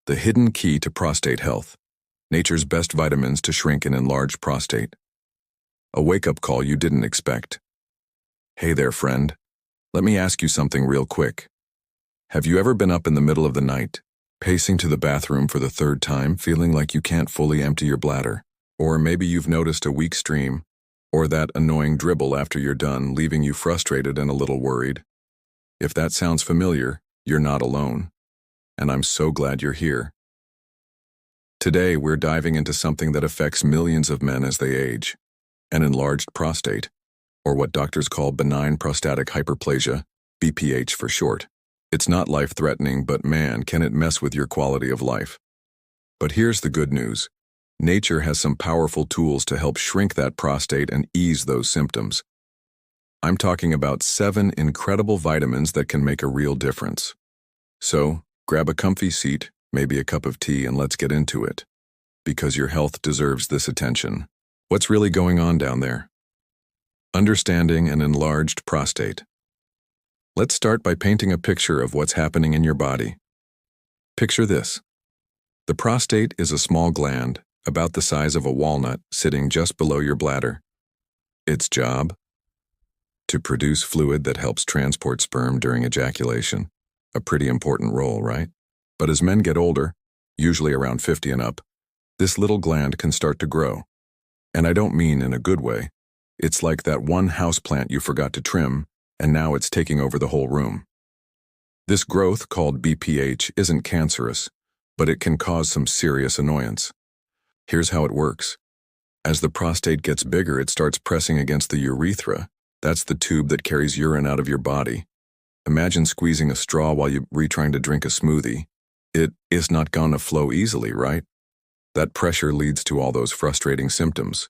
The hidden key to prostate health. Nature's best vitamins to shrink an enlarged prostate. A wake-up call you didn't expect. Hey there, friend. Let me ask you something real quick. Have you ever been up in the middle of the night, pacing to the bathroom for the third time, feeling like you can't fully empty your bladder? Or maybe you've noticed a weak stream, or that annoying dribble after you're done, leaving you frustrated and a little worried. If that sounds familiar, you're not alone. And I'm so glad you're here. Today, we're diving into something that affects millions of men as they age. An enlarged prostate, or what doctors call benign prostatic hyperplasia, BPH for short. It's not life-threatening, but man, can it mess with your quality of life. But here's the good news. Nature has some powerful tools to help shrink that prostate and ease those symptoms. I'm talking about 7 incredible vitamins that can make a real difference. So, grab a comfy seat, maybe a cup of tea, and let's get into it. Because your health deserves this attention. What's really going on down there? Understanding an enlarged prostate. Let's start by painting a picture of what's happening in your body. Picture this. The prostate is a small gland, about the size of a walnut, sitting just below your bladder. Its job? To produce fluid that helps transport sperm during ejaculation. A pretty important role, right? But as men get older, usually around 50 and up, this little gland can start to grow. And I don't mean in a good way. It's like that one houseplant you forgot to trim, and now it's taking over the whole room. This growth, called BPH, isn't cancerous, but it can cause some serious annoyance. Here's how it works. As the prostate gets bigger, it starts pressing against the urethra. That's the tube that carries urine out of your body. Imagine squeezing a straw while you're trying to drink a smoothie. It is not gonna flow easily, right? That pressure leads to all those frustrating symptoms.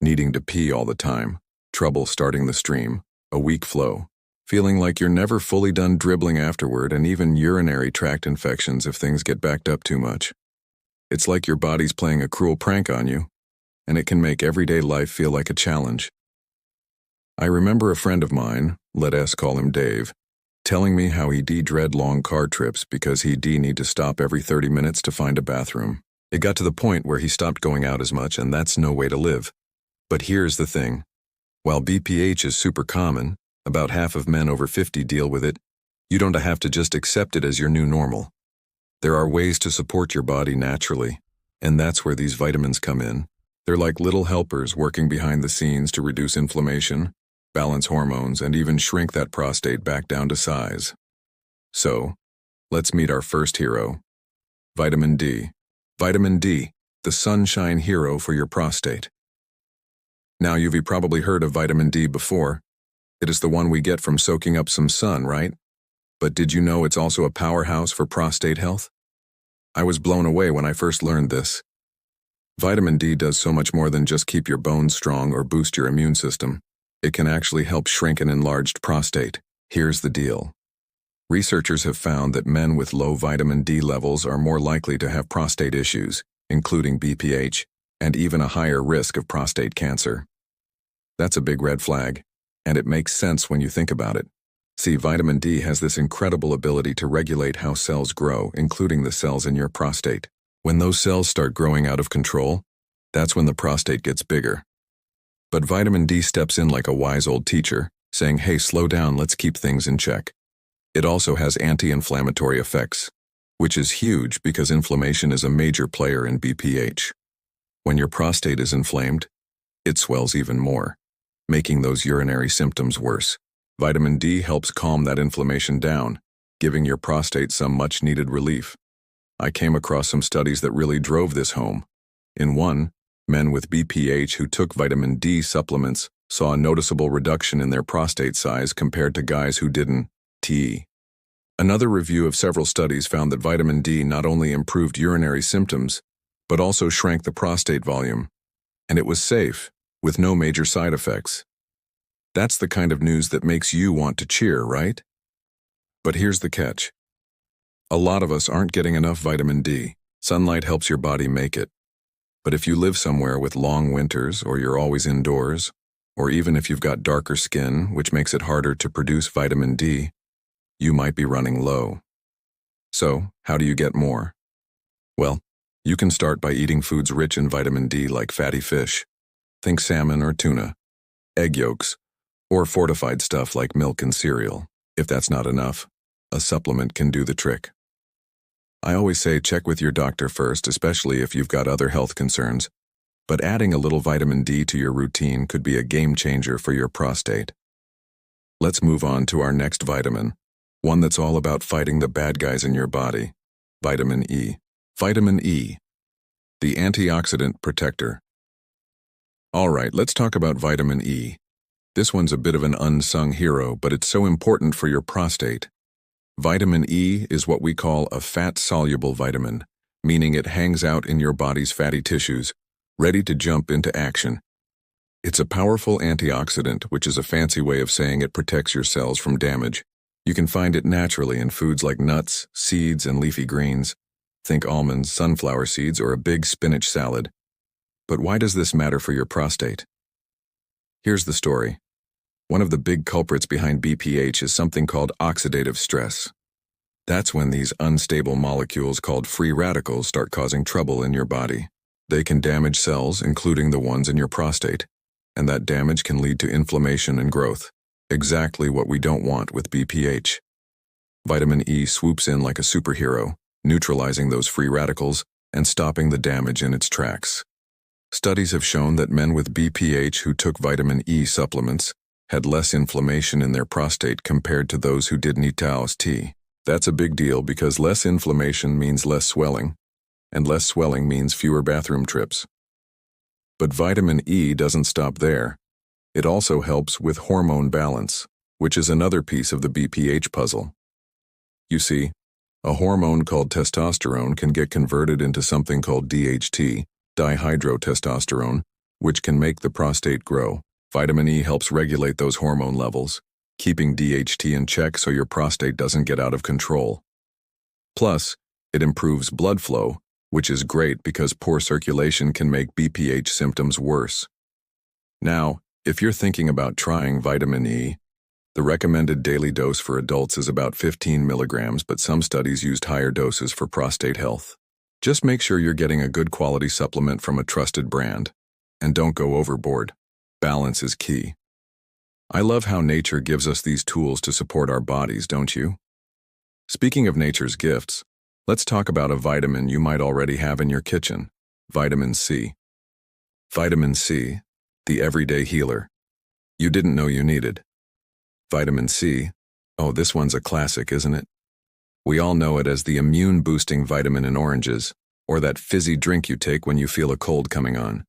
Needing to pee all the time, trouble starting the stream, a weak flow, feeling like you're never fully done dribbling afterward, and even urinary tract infections if things get backed up too much. It's like your body's playing a cruel prank on you, and it can make everyday life feel like a challenge. I remember a friend of mine, let us call him Dave, telling me how he dread long car trips because he need to stop every 30 minutes to find a bathroom. It got to the point where he stopped going out as much, and that's no way to live. But here's the thing. While BPH is super common, about half of men over 50 deal with it, you don't have to just accept it as your new normal. There are ways to support your body naturally, and that's where these vitamins come in. They're like little helpers working behind the scenes to reduce inflammation, balance hormones, and even shrink that prostate back down to size. So, let's meet our first hero. Vitamin D. Vitamin D, the sunshine hero for your prostate. Now, you've probably heard of vitamin D before. It is the one we get from soaking up some sun, right? But did you know it's also a powerhouse for prostate health? I was blown away when I first learned this. Vitamin D does so much more than just keep your bones strong or boost your immune system. It can actually help shrink an enlarged prostate. Here's the deal. Researchers have found that men with low vitamin D levels are more likely to have prostate issues, including BPH, and even a higher risk of prostate cancer. That's a big red flag, and it makes sense when you think about it. See, vitamin D has this incredible ability to regulate how cells grow, including the cells in your prostate. When those cells start growing out of control, that's when the prostate gets bigger. But vitamin D steps in like a wise old teacher, saying, hey, slow down, let's keep things in check. It also has anti-inflammatory effects, which is huge because inflammation is a major player in BPH. When your prostate is inflamed, it swells even more, making those urinary symptoms worse. Vitamin D helps calm that inflammation down, giving your prostate some much-needed relief. I came across some studies that really drove this home. In one, men with BPH who took vitamin D supplements saw a noticeable reduction in their prostate size compared to guys who didn't. Another review of several studies found that vitamin D not only improved urinary symptoms, but also shrank the prostate volume. And it was safe, with no major side effects. That's the kind of news that makes you want to cheer, right? But here's the catch. A lot of us aren't getting enough vitamin D. Sunlight helps your body make it. But if you live somewhere with long winters, or you're always indoors, or even if you've got darker skin, which makes it harder to produce vitamin D, you might be running low. So, how do you get more? Well, you can start by eating foods rich in vitamin D like fatty fish. Think salmon or tuna, egg yolks, or fortified stuff like milk and cereal. If that's not enough, a supplement can do the trick. I always say check with your doctor first, especially if you've got other health concerns, but adding a little vitamin D to your routine could be a game changer for your prostate. Let's move on to our next vitamin, one that's all about fighting the bad guys in your body, vitamin E. Vitamin E, the antioxidant protector. All right, let's talk about vitamin E. This one's a bit of an unsung hero, but it's so important for your prostate. Vitamin E is what we call a fat-soluble vitamin, meaning it hangs out in your body's fatty tissues, ready to jump into action. It's a powerful antioxidant, which is a fancy way of saying it protects your cells from damage. You can find it naturally in foods like nuts, seeds, and leafy greens. Think almonds, sunflower seeds, or a big spinach salad. But why does this matter for your prostate? Here's the story. One of the big culprits behind BPH is something called oxidative stress. That's when these unstable molecules called free radicals start causing trouble in your body. They can damage cells, including the ones in your prostate, and that damage can lead to inflammation and growth. Exactly what we don't want with BPH. Vitamin E swoops in like a superhero, neutralizing those free radicals and stopping the damage in its tracks. Studies have shown that men with BPH who took vitamin E supplements had less inflammation in their prostate compared to those who didn't eat Tao's tea. That's a big deal because less inflammation means less swelling, and less swelling means fewer bathroom trips. But vitamin E doesn't stop there. It also helps with hormone balance, which is another piece of the BPH puzzle. You see, a hormone called testosterone can get converted into something called DHT, dihydrotestosterone, which can make the prostate grow. Vitamin E helps regulate those hormone levels, keeping DHT in check so your prostate doesn't get out of control. Plus, it improves blood flow, which is great because poor circulation can make BPH symptoms worse. Now, if you're thinking about trying vitamin E, the recommended daily dose for adults is about 15 milligrams, but some studies used higher doses for prostate health. Just make sure you're getting a good quality supplement from a trusted brand, and don't go overboard. Balance is key. I love how nature gives us these tools to support our bodies, don't you? Speaking of nature's gifts, let's talk about a vitamin you might already have in your kitchen, vitamin C. Vitamin C, the everyday healer. You didn't know you needed. Vitamin C, oh, this one's a classic, isn't it? We all know it as the immune-boosting vitamin in oranges, or that fizzy drink you take when you feel a cold coming on.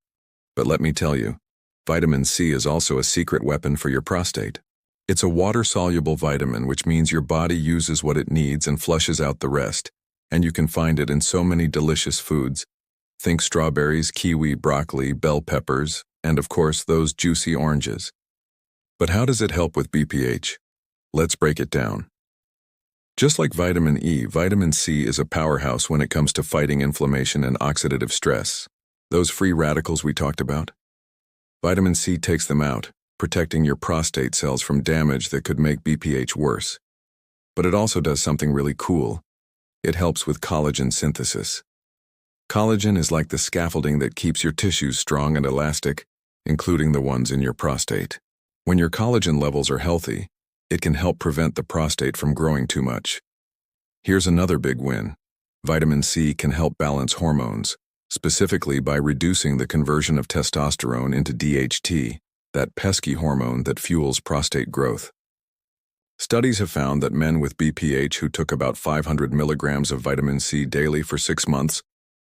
But let me tell you, vitamin C is also a secret weapon for your prostate. It's a water-soluble vitamin, which means your body uses what it needs and flushes out the rest, and you can find it in so many delicious foods. Think strawberries, kiwi, broccoli, bell peppers, and of course those juicy oranges. But how does it help with BPH? Let's break it down. Just like vitamin E, vitamin C is a powerhouse when it comes to fighting inflammation and oxidative stress. Those free radicals we talked about? Vitamin C takes them out, protecting your prostate cells from damage that could make BPH worse. But it also does something really cool. It helps with collagen synthesis. Collagen is like the scaffolding that keeps your tissues strong and elastic, including the ones in your prostate. When your collagen levels are healthy, it can help prevent the prostate from growing too much. Here's another big win. Vitamin C can help balance hormones, specifically by reducing the conversion of testosterone into DHT, that pesky hormone that fuels prostate growth. Studies have found that men with BPH who took about 500 milligrams of vitamin C daily for 6 months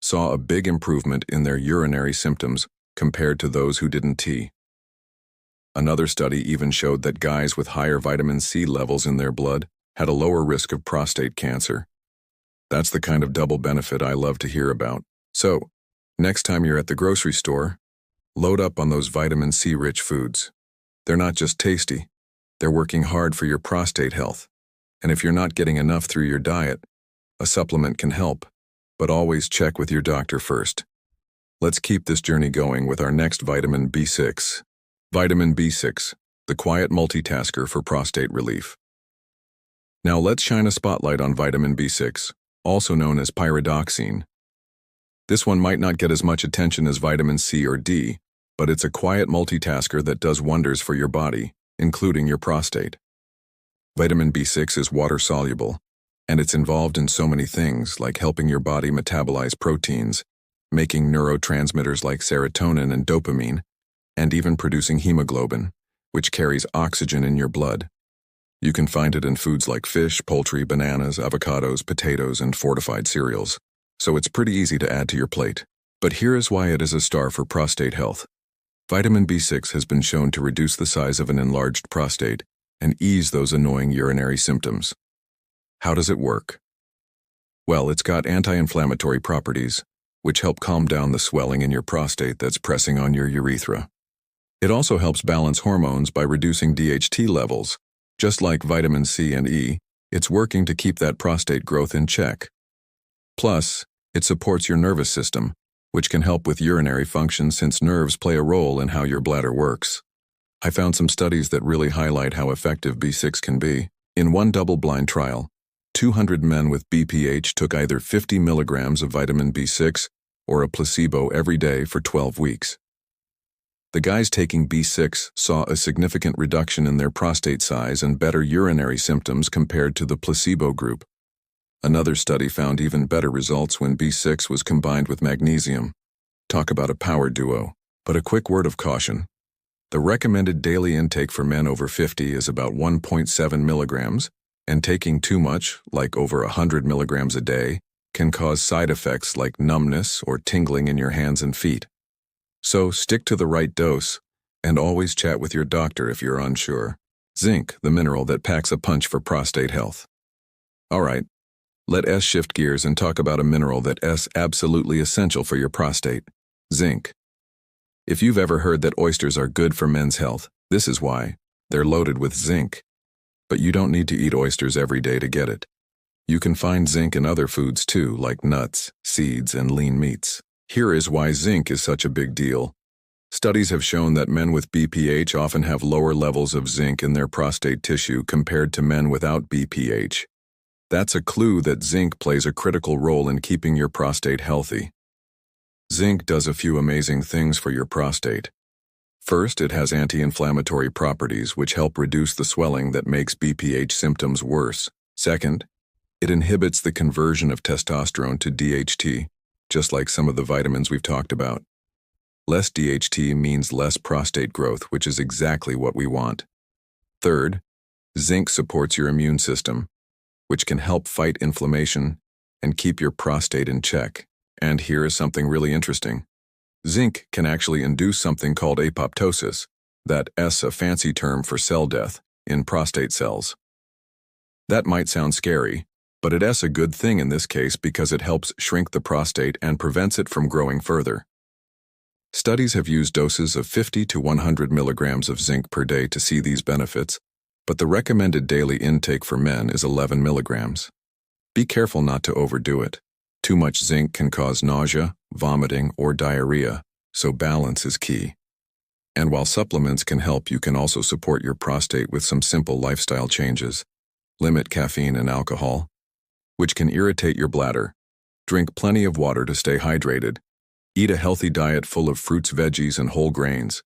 saw a big improvement in their urinary symptoms compared to those who didn't T. Another study even showed that guys with higher vitamin C levels in their blood had a lower risk of prostate cancer. That's the kind of double benefit I love to hear about. So, next time you're at the grocery store, load up on those vitamin C-rich foods. They're not just tasty, they're working hard for your prostate health. And if you're not getting enough through your diet, a supplement can help, but always check with your doctor first. Let's keep this journey going with our next vitamin B6. Vitamin B6, the quiet multitasker for prostate relief. Now let's shine a spotlight on vitamin B6, also known as pyridoxine. This one might not get as much attention as vitamin C or D, but it's a quiet multitasker that does wonders for your body, including your prostate. Vitamin B6 is water-soluble, and it's involved in so many things like helping your body metabolize proteins, making neurotransmitters like serotonin and dopamine, and even producing hemoglobin, which carries oxygen in your blood. You can find it in foods like fish, poultry, bananas, avocados, potatoes, and fortified cereals, so it's pretty easy to add to your plate. But here is why it is a star for prostate health. Vitamin B6 has been shown to reduce the size of an enlarged prostate and ease those annoying urinary symptoms. How does it work? Well, it's got anti-inflammatory properties, which help calm down the swelling in your prostate that's pressing on your urethra. It also helps balance hormones by reducing DHT levels. Just like vitamin C and E, it's working to keep that prostate growth in check. Plus, it supports your nervous system, which can help with urinary function since nerves play a role in how your bladder works. I found some studies that really highlight how effective B6 can be. In one double-blind trial, 200 men with BPH took either 50 milligrams of vitamin B6 or a placebo every day for 12 weeks. The guys taking B6 saw a significant reduction in their prostate size and better urinary symptoms compared to the placebo group. Another study found even better results when B6 was combined with magnesium. Talk about a power duo. But a quick word of caution. The recommended daily intake for men over 50 is about 1.7 milligrams, and taking too much, like over 100 milligrams a day, can cause side effects like numbness or tingling in your hands and feet. So stick to the right dose, and always chat with your doctor if you're unsure. Zinc, the mineral that packs a punch for prostate health. Alright, let us shift gears and talk about a mineral that is absolutely essential for your prostate. Zinc. If you've ever heard that oysters are good for men's health, this is why. They're loaded with zinc. But you don't need to eat oysters every day to get it. You can find zinc in other foods too, like nuts, seeds, and lean meats. Here is why zinc is such a big deal. Studies have shown that men with BPH often have lower levels of zinc in their prostate tissue compared to men without BPH. That's a clue that zinc plays a critical role in keeping your prostate healthy. Zinc does a few amazing things for your prostate. First, it has anti-inflammatory properties which help reduce the swelling that makes BPH symptoms worse. Second, it inhibits the conversion of testosterone to DHT, just like some of the vitamins we've talked about. Less DHT means less prostate growth, which is exactly what we want. Third, zinc supports your immune system, which can help fight inflammation and keep your prostate in check. And here is something really interesting. Zinc can actually induce something called apoptosis, that's a fancy term for cell death, in prostate cells. That might sound scary, but it's a good thing in this case because it helps shrink the prostate and prevents it from growing further. Studies have used doses of 50 to 100 milligrams of zinc per day to see these benefits, but the recommended daily intake for men is 11 milligrams. Be careful not to overdo it. Too much zinc can cause nausea, vomiting, or diarrhea, so balance is key. And while supplements can help, you can also support your prostate with some simple lifestyle changes. Limit caffeine and alcohol, which can irritate your bladder. Drink plenty of water to stay hydrated. Eat a healthy diet full of fruits, veggies, and whole grains.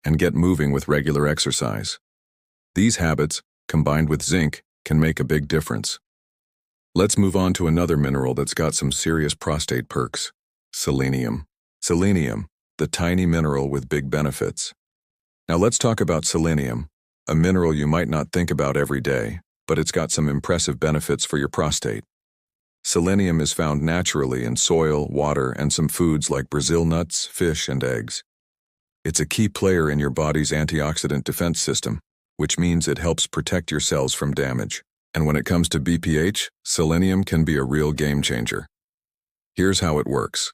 And get moving with regular exercise. These habits, combined with zinc, can make a big difference. Let's move on to another mineral that's got some serious prostate perks. Selenium. Selenium, the tiny mineral with big benefits. Now let's talk about selenium, a mineral you might not think about every day, but it's got some impressive benefits for your prostate. Selenium is found naturally in soil, water, and some foods like Brazil nuts, fish, and eggs. It's a key player in your body's antioxidant defense system, which means it helps protect your cells from damage. And when it comes to BPH, selenium can be a real game changer. Here's how it works.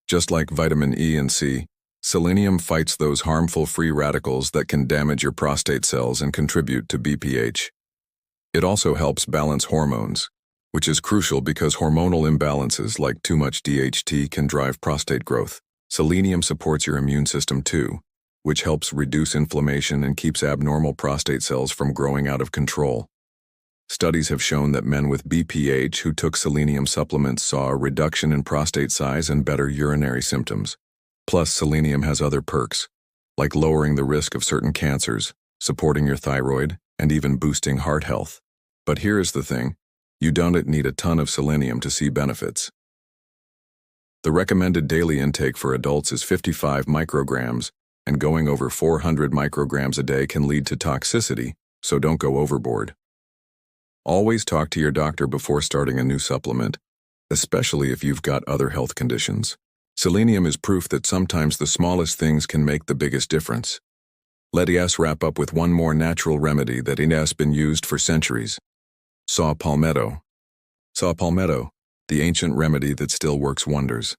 Just like vitamin E and C, selenium fights those harmful free radicals that can damage your prostate cells and contribute to BPH. It also helps balance hormones, which is crucial because hormonal imbalances like too much DHT can drive prostate growth. Selenium supports your immune system too, which helps reduce inflammation and keeps abnormal prostate cells from growing out of control. Studies have shown that men with BPH who took selenium supplements saw a reduction in prostate size and better urinary symptoms. Plus, selenium has other perks, like lowering the risk of certain cancers, supporting your thyroid, and even boosting heart health. But here is the thing, you don't need a ton of selenium to see benefits. The recommended daily intake for adults is 55 micrograms, and going over 400 micrograms a day can lead to toxicity, so don't go overboard. Always talk to your doctor before starting a new supplement, especially if you've got other health conditions. Selenium is proof that sometimes the smallest things can make the biggest difference. Let us wrap up with one more natural remedy that has been used for centuries. Saw palmetto. Saw palmetto, the ancient remedy that still works wonders.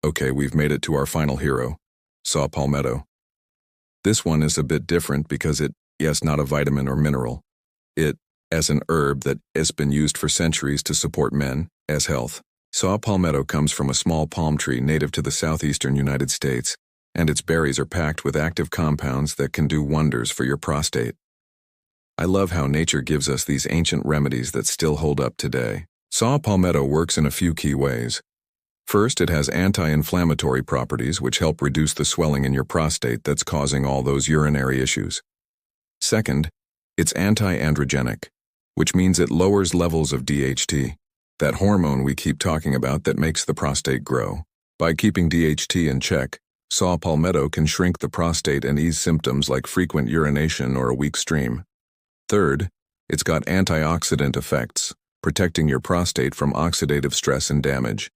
Okay, we've made it to our final hero, saw palmetto. This one is a bit different because it's not a vitamin or mineral. It as an herb that has been used for centuries to support men's health. Saw palmetto comes from a small palm tree native to the southeastern United States, and its berries are packed with active compounds that can do wonders for your prostate. I love how nature gives us these ancient remedies that still hold up today. Saw palmetto works in a few key ways. First, it has anti-inflammatory properties which help reduce the swelling in your prostate that's causing all those urinary issues. Second, it's anti-androgenic, which means it lowers levels of DHT, that hormone we keep talking about that makes the prostate grow. By keeping DHT in check, saw palmetto can shrink the prostate and ease symptoms like frequent urination or a weak stream. Third, it's got antioxidant effects, protecting your prostate from oxidative stress and damage.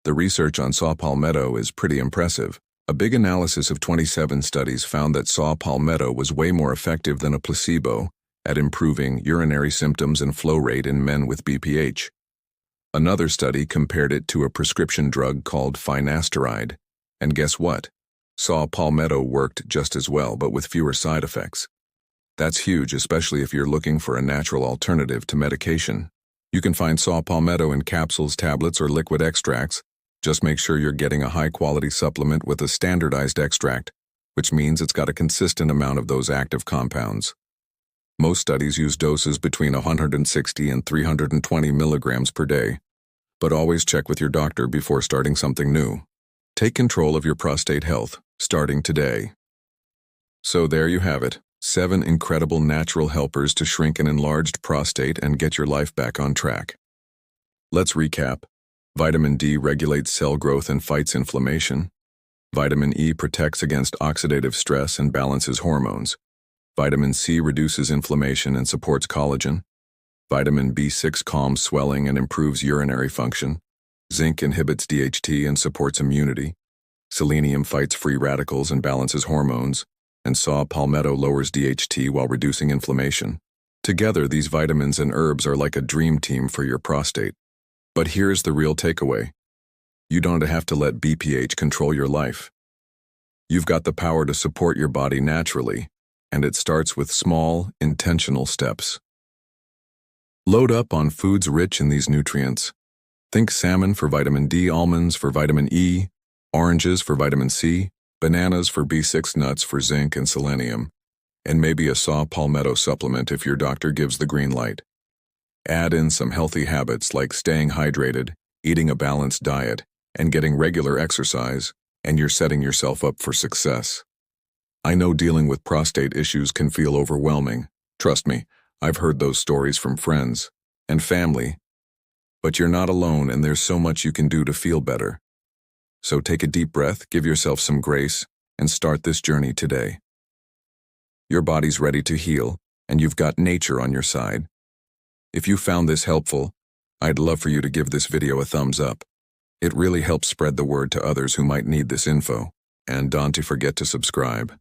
The research on saw palmetto is pretty impressive. A big analysis of 27 studies found that saw palmetto was way more effective than a placebo at improving urinary symptoms and flow rate in men with BPH. Another study compared it to a prescription drug called finasteride, and guess what? Saw palmetto worked just as well but with fewer side effects. That's huge, especially if you're looking for a natural alternative to medication. You can find saw palmetto in capsules, tablets, or liquid extracts. Just make sure you're getting a high-quality supplement with a standardized extract, which means it's got a consistent amount of those active compounds. Most studies use doses between 160 and 320 milligrams per day, but always check with your doctor before starting something new. Take control of your prostate health, starting today. So there you have it. 7 incredible natural helpers to shrink an enlarged prostate and get your life back on track. Let's recap. Vitamin D regulates cell growth and fights inflammation. Vitamin E protects against oxidative stress and balances hormones. Vitamin C reduces inflammation and supports collagen. Vitamin B6 calms swelling and improves urinary function. Zinc inhibits DHT and supports immunity. Selenium fights free radicals and balances hormones. And saw palmetto lowers DHT while reducing inflammation. Together, these vitamins and herbs are like a dream team for your prostate. But here's the real takeaway. You don't have to let BPH control your life. You've got the power to support your body naturally, and it starts with small, intentional steps. Load up on foods rich in these nutrients. Think salmon for vitamin D, almonds for vitamin E, oranges for vitamin C, bananas for B6, nuts for zinc and selenium, and maybe a saw palmetto supplement if your doctor gives the green light. Add in some healthy habits like staying hydrated, eating a balanced diet, and getting regular exercise, and you're setting yourself up for success. I know dealing with prostate issues can feel overwhelming. Trust me, I've heard those stories from friends and family. But you're not alone, and there's so much you can do to feel better. So take a deep breath, give yourself some grace, and start this journey today. Your body's ready to heal, and you've got nature on your side. If you found this helpful, I'd love for you to give this video a thumbs up. It really helps spread the word to others who might need this info. And don't forget to subscribe.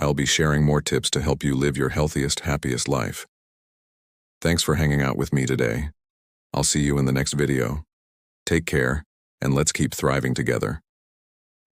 I'll be sharing more tips to help you live your healthiest, happiest life. Thanks for hanging out with me today. I'll see you in the next video. Take care, and let's keep thriving together.